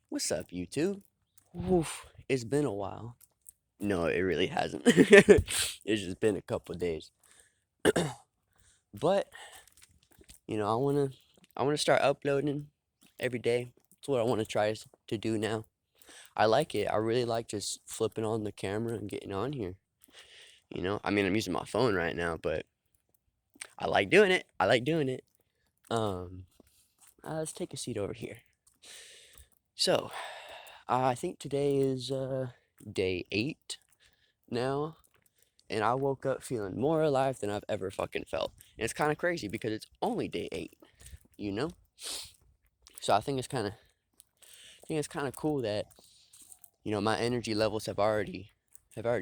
What's up, YouTube? Oof, it's been a while. No, it really hasn't. It's just been a couple days. But, I wanna start uploading every day. That's what I wanna try to do now. I like it. I really like just flipping on the camera and getting on here. I mean, I'm using my phone right now, but I like doing it. I like doing it. Um, let's take a seat over here. So, I think today is day 8 now. And I woke up feeling more alive than I've ever fucking felt. And it's kind of crazy because it's only day 8, you know? So I think it's kind of cool that, my energy levels have already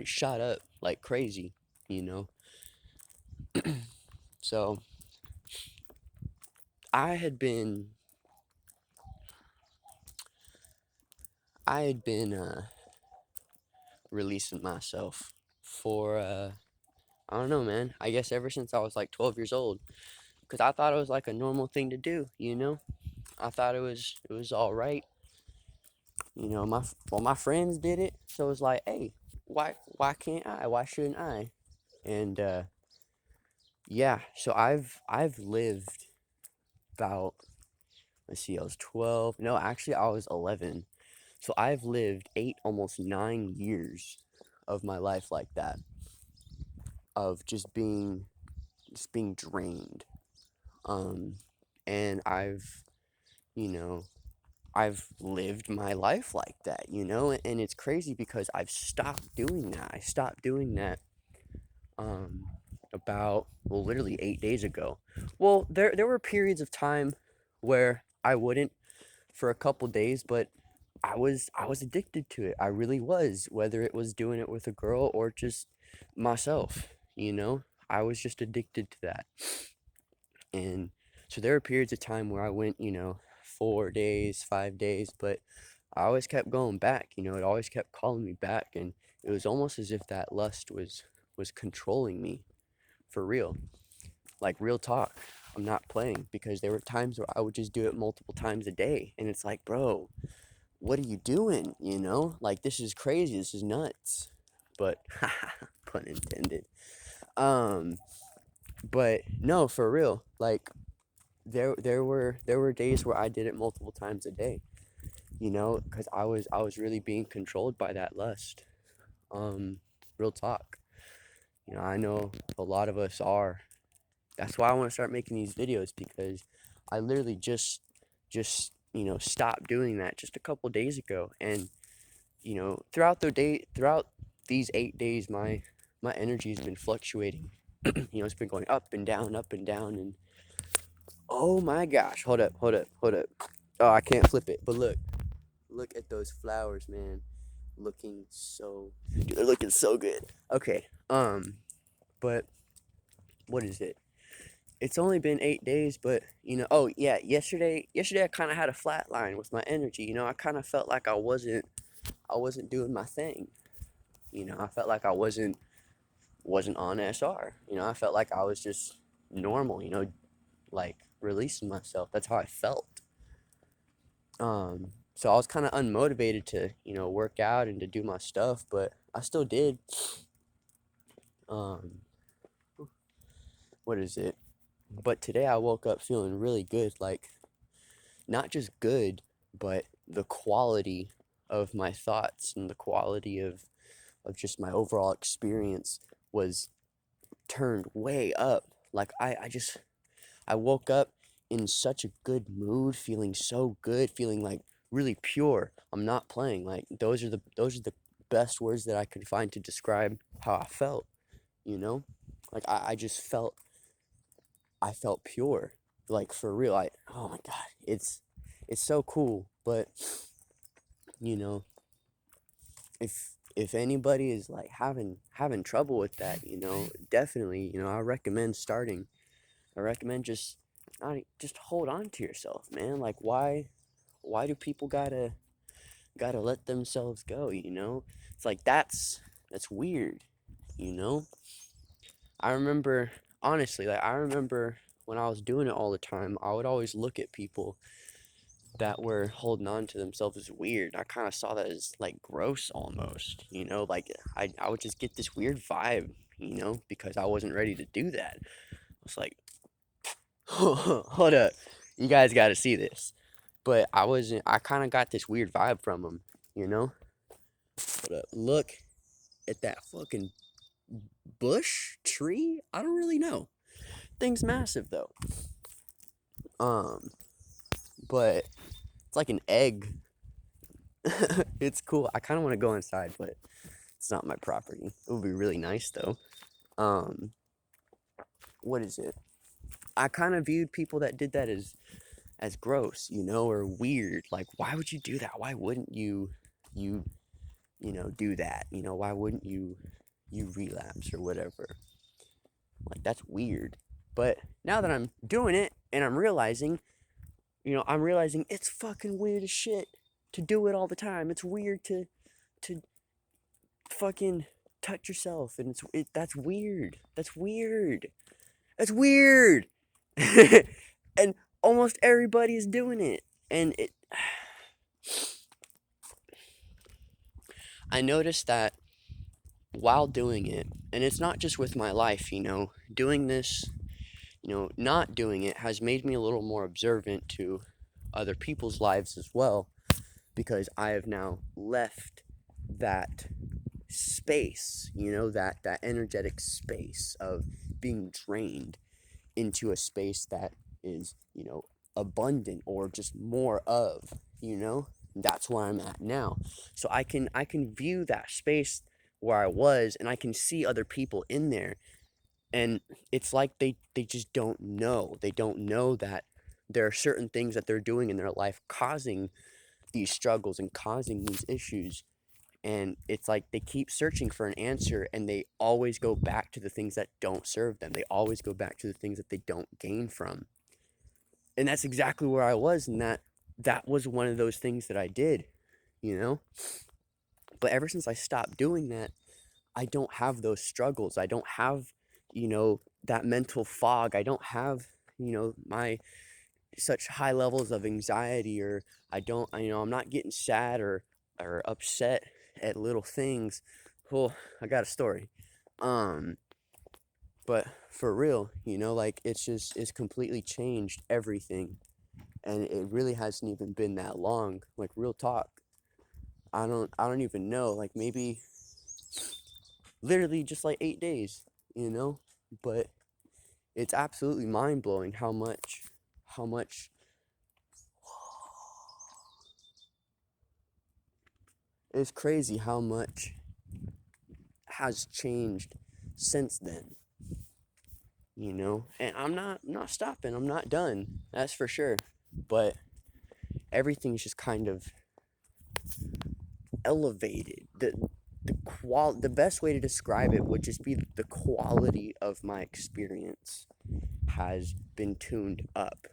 shot up like crazy, you know? So, I had been I had been releasing myself for I don't know, man. I guess ever since I was like 12 years old, cuz I thought it was like a normal thing to do, you know? I thought it was all right. My friends did it, so it's like, hey, why can't I? Why shouldn't I? And yeah, so I've lived about, let's see, I was 12. No, actually I was 11. So I've lived 8, almost 9 years of my life like that, of just being drained. Um and you know, I've lived my life like that, and it's crazy because I've stopped doing that. I stopped doing that um about, well, literally 8 days ago. Well, there were periods of time where I wouldn't for a couple days, but I was addicted to it. I really was, whether it was doing it with a girl or just myself, you know? I was just addicted to that. And so there were periods of time where I went, 4 days, 5 days, but I always kept going back, it always kept calling me back, and it was almost as if that lust was controlling me for real. Like real talk. I'm not playing, because there were times where I would just do it multiple times a day, and it's like, bro, what are you doing? Like, this is crazy. This is nuts. But pun intended. Um, but no, for real. Like, there were days where I did it multiple times a day, because I was really being controlled by that lust. Um, Real talk. I know a lot of us are. That's why I want to start making these videos, because I literally just stopped doing that just a couple days ago. And throughout these 8 days, my energy has been fluctuating. It's been going up and down, and oh my gosh, hold up, hold up, hold up. Oh, I can't flip it, but look at those flowers, man. Dude, they're looking so good. Okay, but what is it? It's only been 8 days, but oh yeah, yesterday I kind of had a flat line with my energy. I kind of felt like I wasn't doing my thing. I felt like I wasn't on SR. I felt like I was just normal. Like releasing myself. That's how I felt. So I was kind of unmotivated to work out and to do my stuff, but I still did. Um, what is it? But today I woke up feeling really good. Like, not just good, but the quality of my thoughts and the quality of just my overall experience was turned way up. Like, I woke up in such a good mood, feeling so good, feeling like really pure. I'm not playing. Like, those are the best words that I could find to describe how I felt, you know? Like, I felt pure. Like, for real. Oh my God. It's so cool. But, you know, if anybody is like having trouble with that, definitely, I recommend starting. I recommend just not just hold on to yourself, man. Like, why do people gotta let themselves go, It's like, that's weird, you know? I remember, honestly, like, I remember when I was doing it all the time, I would always look at people that were holding on to themselves is weird. I kind of saw that as like gross almost, you know, like I would just get this weird vibe, you know, because I wasn't ready to do that. I was like, hold up, you guys got to see this. But I kind of got this weird vibe from them, you know. Hold up, look at that fucking bush tree. I don't really know. Thing's massive though. Um, but it's like an egg. It's cool. I kind of want to go inside, but it's not my property. It would be really nice though. Um, what is it? I kind of viewed people that did that as gross, you know, or weird. Like, why would you do that? Why wouldn't you you know do that? You know, why wouldn't you relapse or whatever? Like that's weird. But now that I'm doing it and I'm realizing, I'm realizing it's fucking weird as shit to do it all the time. It's weird to fucking touch yourself, and that's weird. That's weird. That's weird. And almost everybody is doing it. And I noticed that while doing it, and it's not just with my life, doing this, not doing it has made me a little more observant to other people's lives as well, because I have now left that space, that energetic space of being drained into a space that is, abundant or just more of, that's where I'm at now. So I can view that space where I was, and I can see other people in there, and it's like they just don't know. They don't know that there are certain things that they're doing in their life causing these struggles and causing these issues. And it's like they keep searching for an answer, and they always go back to the things that don't serve them. They always go back to the things that they don't gain from. And that's exactly where I was, and that was one of those things that I did, you know? But ever since I stopped doing that, I don't have those struggles. I don't have, that mental fog. I don't have, my such high levels of anxiety, or I'm not getting sad or upset at little things. Well, I got a story. Um, but for real, like it's completely changed everything. And it really hasn't even been that long. Like real talk. I don't even know. Like maybe literally just like 8 days, you know? But it's absolutely mind blowing how much it's crazy how much has changed since then, and I'm not stopping. I'm not done, that's for sure. But everything's just kind of elevated. The best way to describe it would just be the quality of my experience has been tuned up,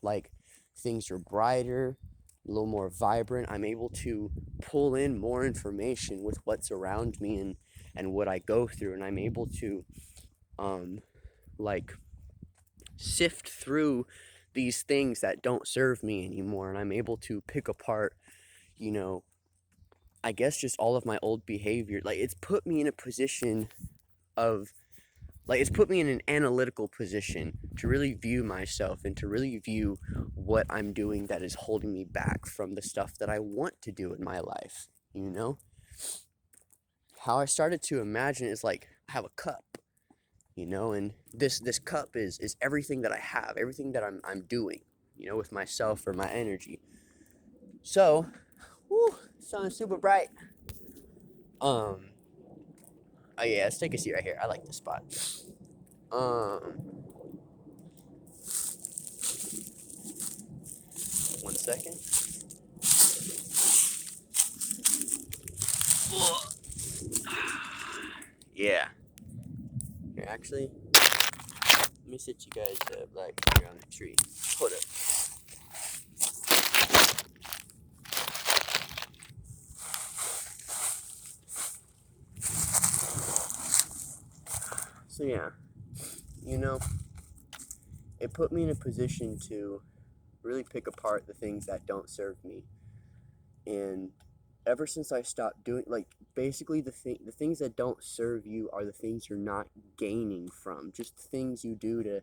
like things are brighter, a little more vibrant. I'm able to pull in more information with what's around me and what I go through, and I'm able to like sift through these things that don't serve me anymore, and I'm able to pick apart, you know, I guess just all of my old behavior. Like it's put me in a position of it's put me in an analytical position to really view myself and to really view what I'm doing that is holding me back from the stuff that I want to do in my life, How I started to imagine it is like I have a cup, and this cup is everything that I have, everything that I'm doing, with myself or my energy. So, whoo, sun's super bright. Oh yeah, let's take a seat right here. I like this spot. Um, 1 second. Yeah. Here, actually, let me sit you guys like here on the tree. Hold up. So yeah, you know, it put me in a position to really pick apart the things that don't serve me. And ever since I stopped doing, like, basically the things that don't serve you are the things you're not gaining from, just things you do to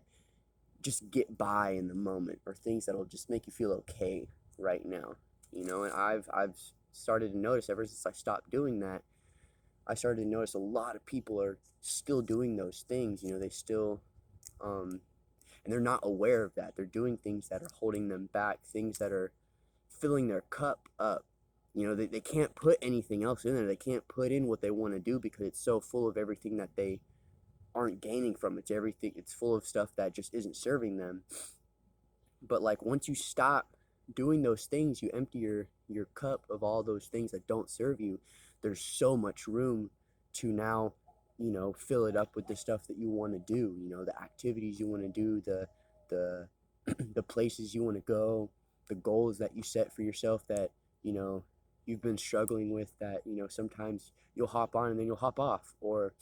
just get by in the moment, or things that'll just make you feel okay right now, and I've started to notice ever since I stopped doing that. I started to notice a lot of people are still doing those things. They still, um, and they're not aware of that. They're doing things that are holding them back, things that are filling their cup up. They can't put anything else in there. They can't put in what they want to do because it's so full of everything that they aren't gaining from. It's full of stuff that just isn't serving them. But like once you stop doing those things, you empty your cup of all those things that don't serve you. There's so much room to now, fill it up with the stuff that you want to do. The activities you want to do, the the places you want to go, the goals that you set for yourself that you know you've been struggling with. That sometimes you'll hop on and then you'll hop off, or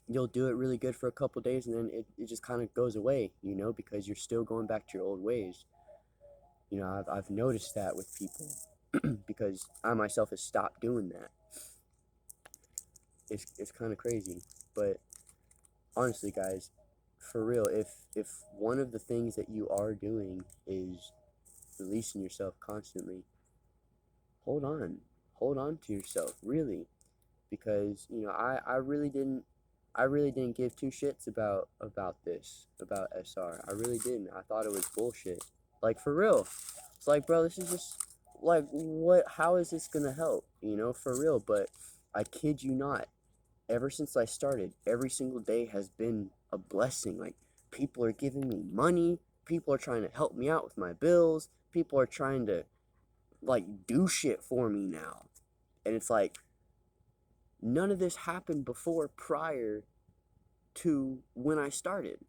you'll do it really good for a couple days and then it just kind of goes away, because you're still going back to your old ways. I've noticed that with people because I myself has stopped doing that. It's kind of crazy, but honestly, guys, for real, if one of the things that you are doing is releasing yourself constantly, hold on, hold on to yourself, really, because I really didn't give two shits about this, about SR. I really didn't. I thought it was bullshit. Like, for real. It's like, bro, this is just like, what? How is this gonna help? For real. But I kid you not. Ever since I started, every single day has been a blessing. Like, people are giving me money. People are trying to help me out with my bills. People are trying to like do shit for me now, and it's like none of this happened before, prior to when I started,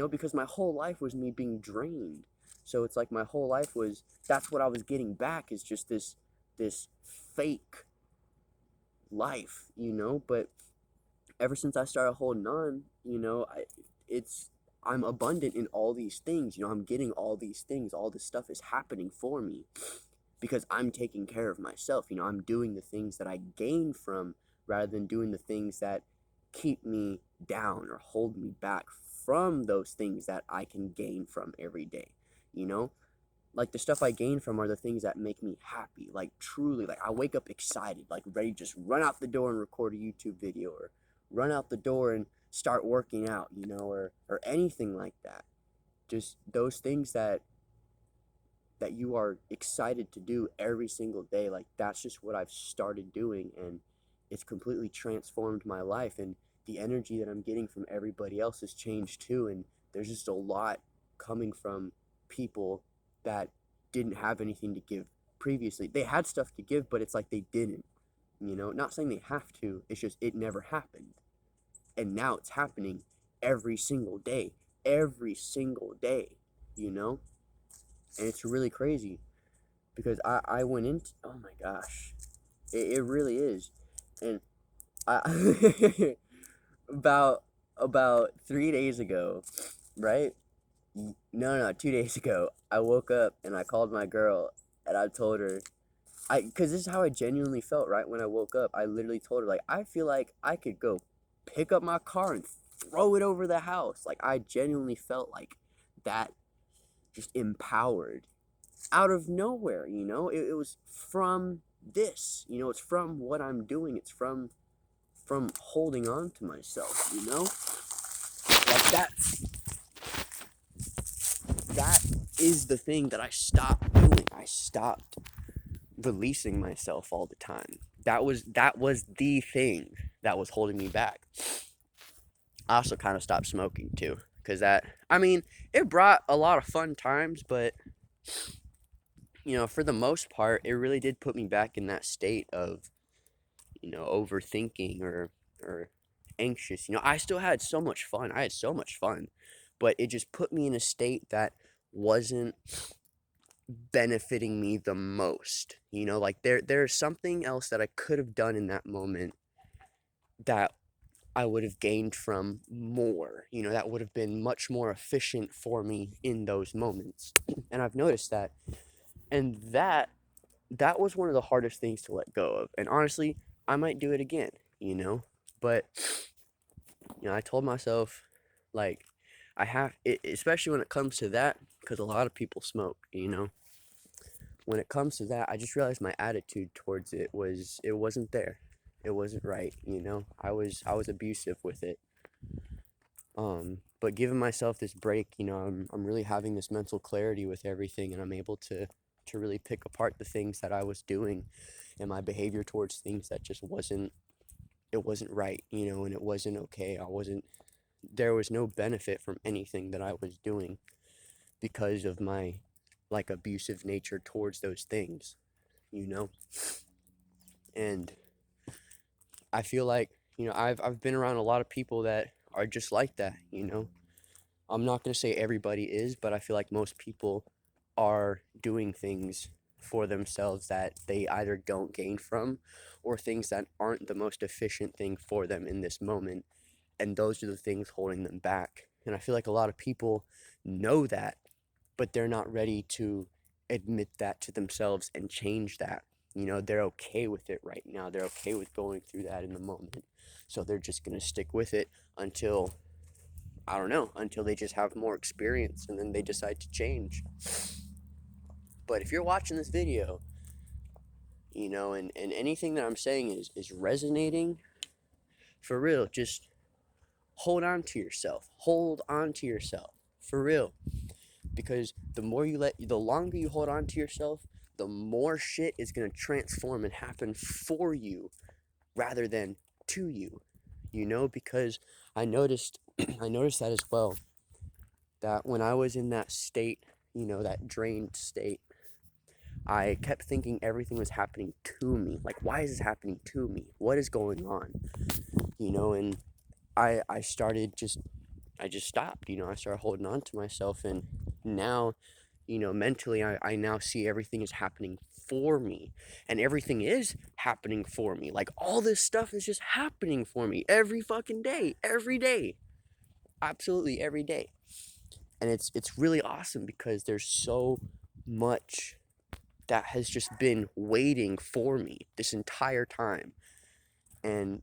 because my whole life was me being drained. So it's like my whole life was, that's what I was getting back, is just this fake life, but ever since I started holding on, I'm abundant in all these things. I'm getting all these things. All this stuff is happening for me because I'm taking care of myself. I'm doing the things that I gain from, rather than doing the things that keep me down or hold me back from those things that I can gain from every day. Like, the stuff I gain from are the things that make me happy. Like, truly, like, I wake up excited, like ready to just run out the door and record a YouTube video, or run out the door and start working out, or anything like that. Just those things that you are excited to do every single day. Like, that's just what I've started doing, and it's completely transformed my life. And the energy that I'm getting from everybody else has changed too. And there's just a lot coming from people that didn't have anything to give previously. They had stuff to give, but it's like they didn't. Not saying they have to, it's just it never happened. And now it's happening every single day. Every single day, you know? And it's really crazy because I went into, oh my gosh, it really is. And I about 3 days ago, right? No, 2 days ago, I woke up and I called my girl and I told her, because this is how I genuinely felt right when I woke up. I literally told her, like, I feel like I could go pick up my car and throw it over the house. Like, I genuinely felt like that, just empowered out of nowhere. It was from this. It's from what I'm doing. It's from holding on to myself. Like, that is the thing that I stopped doing. I stopped releasing myself all the time. That was the thing that was holding me back. I also kind of stopped smoking too, because it brought a lot of fun times, but for the most part, it really did put me back in that state of overthinking or anxious. I still had so much fun. I had so much fun, but it just put me in a state that wasn't benefiting me the most. Like, there's something else that I could have done in that moment that I would have gained from more. That would have been much more efficient for me in those moments. And I've noticed that. And that was one of the hardest things to let go of. And honestly, I might do it again. But I told myself, like, I have it, especially when it comes to that, because a lot of people smoke. When it comes to that, I just realized my attitude towards it wasn't there. It wasn't right. I was abusive with it. But giving myself this break, I'm really having this mental clarity with everything, and I'm able to really pick apart the things that I was doing and my behavior towards things that just wasn't right, and it wasn't okay. There was no benefit from anything that I was doing because of my like abusive nature towards those things. And I feel like, I've been around a lot of people that are just like that. I'm not going to say everybody is, but I feel like most people are doing things for themselves that they either don't gain from or things that aren't the most efficient thing for them in this moment. And those are the things holding them back. And I feel like a lot of people know that, but they're not ready to admit that to themselves and change that. They're okay with it right now. They're okay with going through that in the moment. So they're just going to stick with it until, I don't know, until they just have more experience and then they decide to change. But if you're watching this video, and anything that I'm saying is resonating, for real, just hold on to yourself. Hold on to yourself. For real. Because the longer you hold on to yourself, the more shit is going to transform and happen for you rather than to you. Because I noticed I noticed that as well, that when I was in that state, that drained state, I kept thinking everything was happening to me. Like, why is this happening to me? What is going on? And I started I just stopped. I started holding on to myself, and now, mentally, I now see everything is happening for me, and everything is happening for me. Like, all this stuff is just happening for me every fucking day, every day, absolutely every day. And it's really awesome because there's so much that has just been waiting for me this entire time. And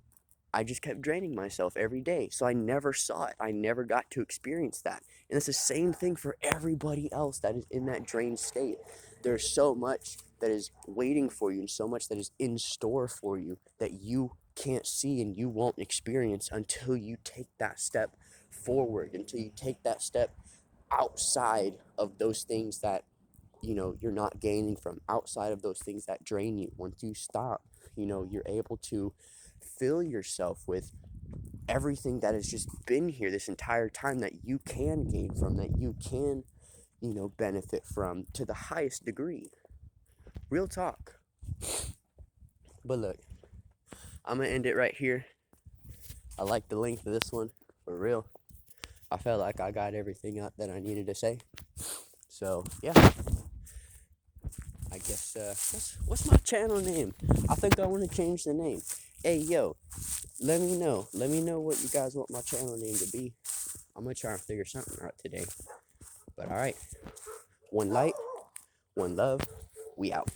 I just kept draining myself every day. So I never saw it. I never got to experience that. And it's the same thing for everybody else that is in that drained state. There's so much that is waiting for you and so much that is in store for you that you can't see and you won't experience until you take that step forward, until you take that step outside of those things that you're not gaining from, outside of those things that drain you. Once you stop, you're able to fill yourself with everything that has just been here this entire time that you can gain from, that you can, benefit from to the highest degree. Real talk. But look, I'm gonna end it right here. I like the length of this one, for real. I felt like I got everything out that I needed to say. So yeah, I guess what's my channel name? I think I want to change the name. Hey yo, let me know. Let me know what you guys want my channel name to be. I'm gonna try and figure something out today. But alright. One light, one love, we out.